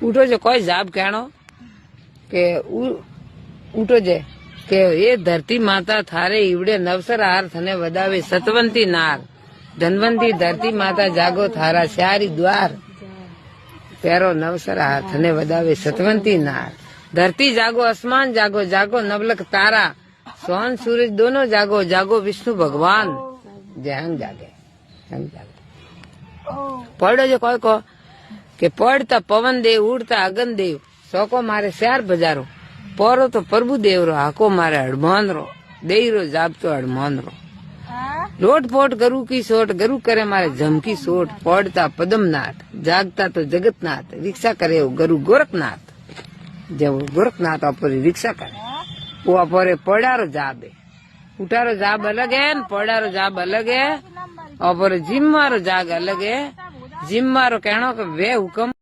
उठो जो कोई जाब कहनो के उठो जे के ये धरती माता थारे ईवड़े नवसर हार थने वदावे सतवंती नार धनवंती धरती माता जागो थारा श्यारी द्वार पैरो नवसर हार थने वदावे सतवंती नार धरती जागो आसमान जागो जागो नवलख तारा सोन सूरज दोनों जागो जागो विष्णु भगवान जहंग जागे पढ़ो जो कोई को के पढ़ता पवन देव उड़ता अगन देव सोको मारे श्यार बजारो पोरो तो प्रभु देव रो हाको मारे हड़मान रो दे रो जाब तो हड़मान रो लोट पोट गरु की सोट गरु करे मारे झमकी सोट पढ़ता पदमनाथ जागता तो जगतनाथ रिक्शा करे वो गरु गोरखनाथ जब गोरखनाथ अपनी रिक्शा करे वो अपने पढ़ारो जाब है उठारो जाब अलग है पढ़ारो जाब अलग है और जिम मारो जाग अलग है जिम मारो कहना वे हुक्म